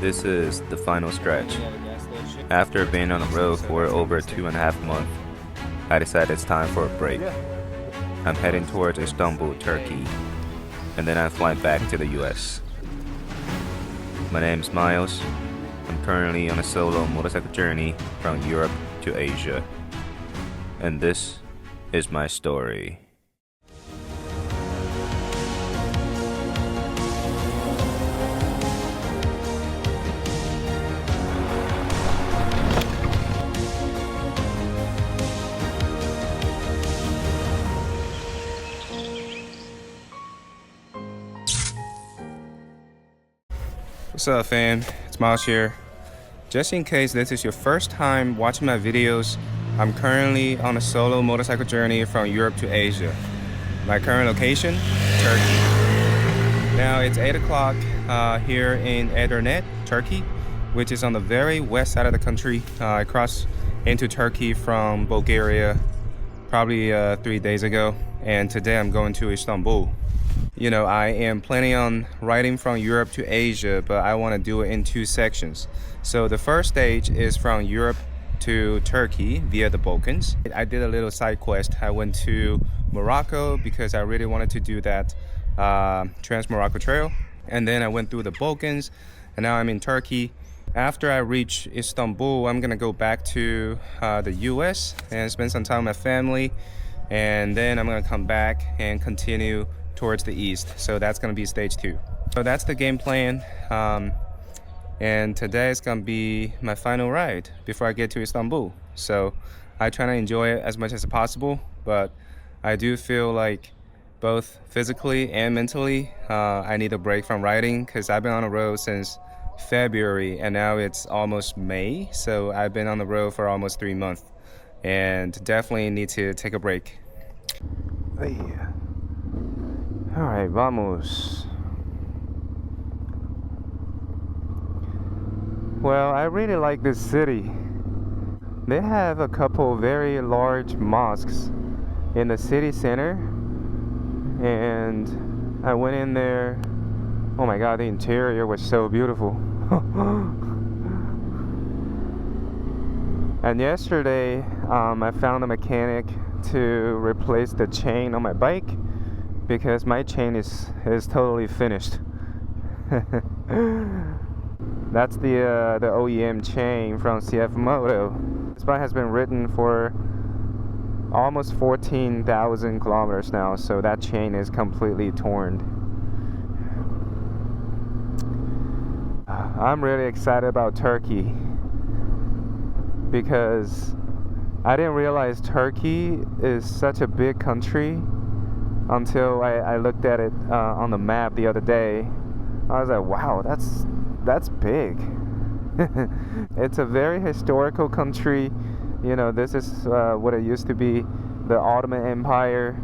This is the final stretch. After being on the road for over 2.5 months, I decided it's time for a break. I'm heading towards Istanbul, Turkey, and then I'm flying back to the US. My name's Miles. I'm currently on a solo motorcycle journey from Europe to Asia. And this is my story. What's up, fam? It's Miles here. Just in case this is your first time watching my videos, I'm currently on a solo motorcycle journey from Europe to Asia. My current location, Turkey. Now it's 8 o'clock here in Edirne, Turkey, which is on the very west side of the country. I crossed into Turkey from Bulgaria probably 3 days ago, and today I'm going to Istanbul. You know, I am planning on riding from Europe to Asia, but I want to do it in 2 sections. So the first stage is from Europe to Turkey via the Balkans. I did a little side quest. I went to Morocco because I really wanted to do that Trans-Morocco Trail. And then I went through the Balkans, and now I'm in Turkey. After I reach Istanbul, I'm gonna go back to the US and spend some time with my family. And then I'm gonna come back and continue towards the east. So that's gonna be stage 2. So that's the game plan. And today is gonna be my final ride before I get to Istanbul. So I try to enjoy it as much as possible, but I do feel like both physically and mentally I need a break from riding, because I've been on the road since February and now it's almost May. So I've been on the road for almost 3 months and definitely need to take a break. Alright, vamos. Well, I really like this city. They have a couple very large mosques in the city center, and I went in there. Oh my god, the interior was so beautiful. And yesterday I found a mechanic to replace the chain on my bike because my chain is totally finished. That's the OEM chain from CFMoto. This bike has been ridden for almost 14,000 kilometers now, so that chain is completely torn. I'm really excited about Turkey because I didn't realize Turkey is such a big country until I looked at it on the map the other day. I was like, wow, that's big. It's a very historical country. You know, this is what it used to be, the Ottoman Empire,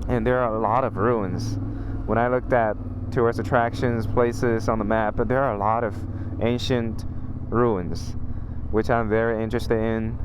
and there are a lot of ruins. When I looked at tourist attractions, places on the map, but there are a lot of ancient ruins, which I'm very interested in.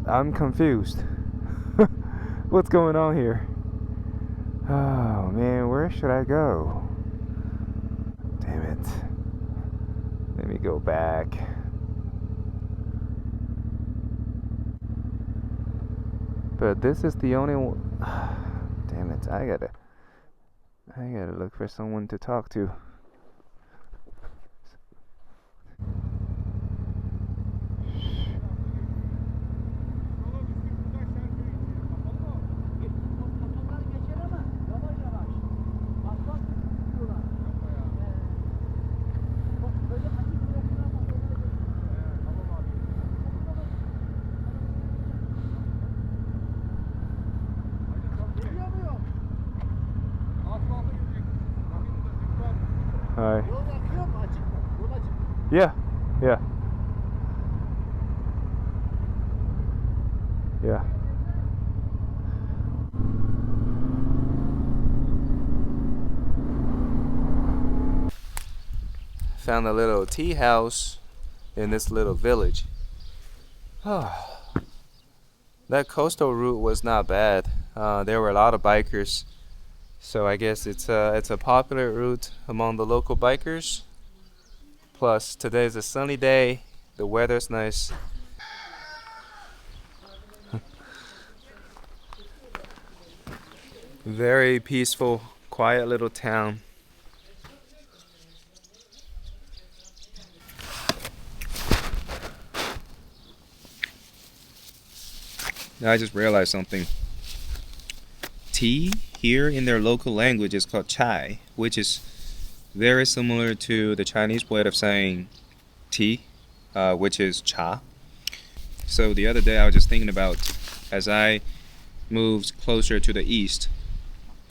I'm confused. What's going on here? Oh man, where should I go? Damn it. Let me go back. But this is the only one. Damn it, I gotta look for someone to talk to. Alright. Yeah, yeah. Yeah. Found a little tea house in this little village. That coastal route was not bad. There were a lot of bikers, so I guess it's a popular route among the local bikers. Plus, today's a sunny day. The weather's nice. Very peaceful, quiet little town. I just realized something. Tea here in their local language is called chai, which is very similar to the Chinese way of saying tea, which is cha. So the other day I was just thinking about, as I moved closer to the east,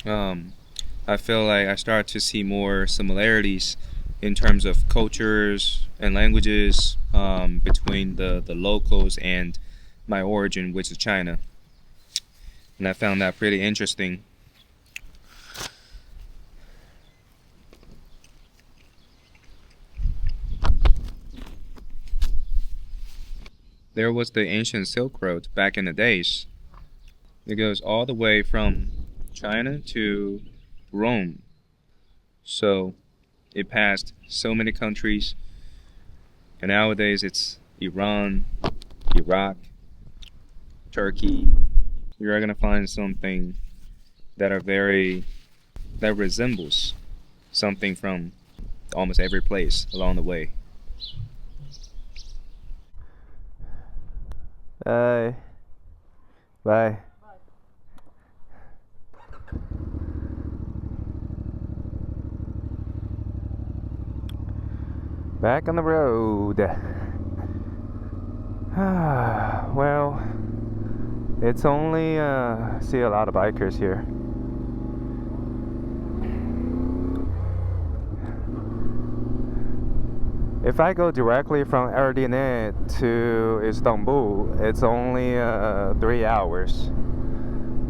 I feel like I start to see more similarities in terms of cultures and languages between the locals and my origin, which is China. And I found that pretty interesting. There was the ancient Silk Road back in the days. It goes all the way from China to Rome. So it passed so many countries. And nowadays it's Iran, Iraq, Turkey. You're gonna find something that resembles something from almost every place along the way. Bye. Bye. Back on the road. Well, it's only see a lot of bikers here. If I go directly from Edirne to Istanbul, it's only 3 hours.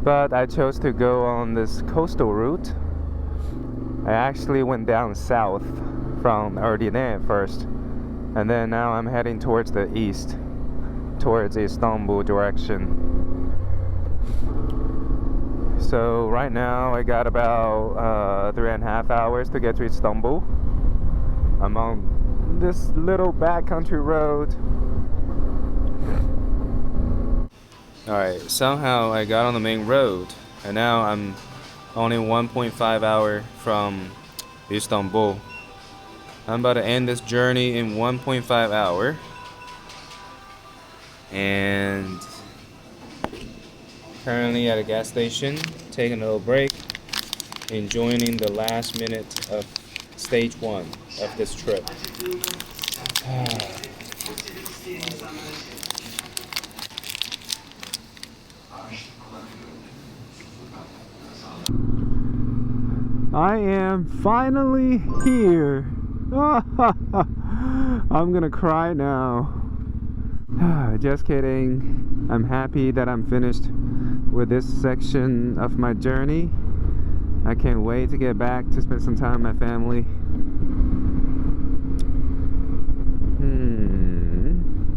But I chose to go on this coastal route. I actually went down south from Edirne first, and then now I'm heading towards the east, towards Istanbul direction. So right now I got about 3.5 hours to get to Istanbul. I'm on this little backcountry road. Alright, somehow I got on the main road, and now I'm only 1.5 hours from Istanbul. I'm about to end this journey in 1.5 hours. And currently at a gas station, taking a little break, enjoying the last minute of stage 1 of this trip. I am finally here. I'm gonna cry now. Just kidding. I'm happy that I'm finished with this section of my journey. I can't wait to get back to spend some time with my family.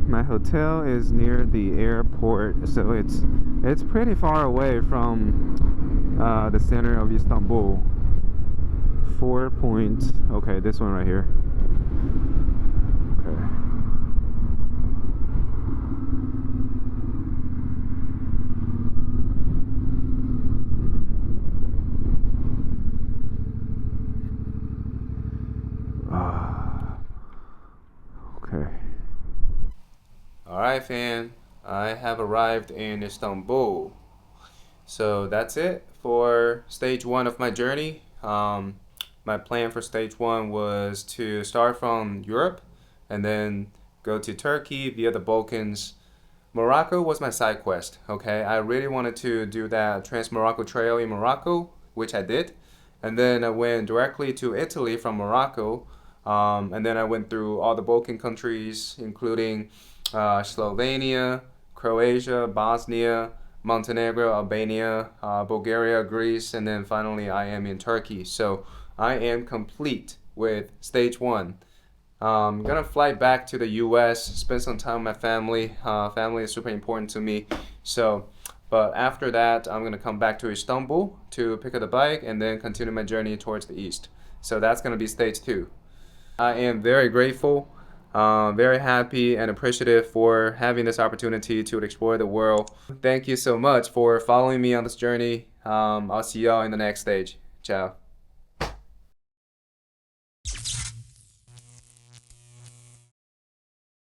My hotel is near the airport, so it's pretty far away from the center of Istanbul. Okay, this one right here. Okay. Alright, fam, I have arrived in Istanbul. So that's it for stage 1 of my journey. My plan for stage 1 was to start from Europe and then go to Turkey via the Balkans. Morocco was my side quest, okay? I really wanted to do that Trans-Morocco Trail in Morocco, which I did. And then I went directly to Italy from Morocco. And then I went through all the Balkan countries, including Slovenia, Croatia, Bosnia, Montenegro, Albania, Bulgaria, Greece, and then finally I am in Turkey. So I am complete with stage 1. I'm gonna fly back to the US, spend some time with my family. Family is super important to me. So, but after that, I'm gonna come back to Istanbul to pick up the bike and then continue my journey towards the east. So that's gonna be stage 2. I am very grateful, very happy and appreciative for having this opportunity to explore the world. Thank you so much for following me on this journey. I'll see y'all in the next stage. Ciao.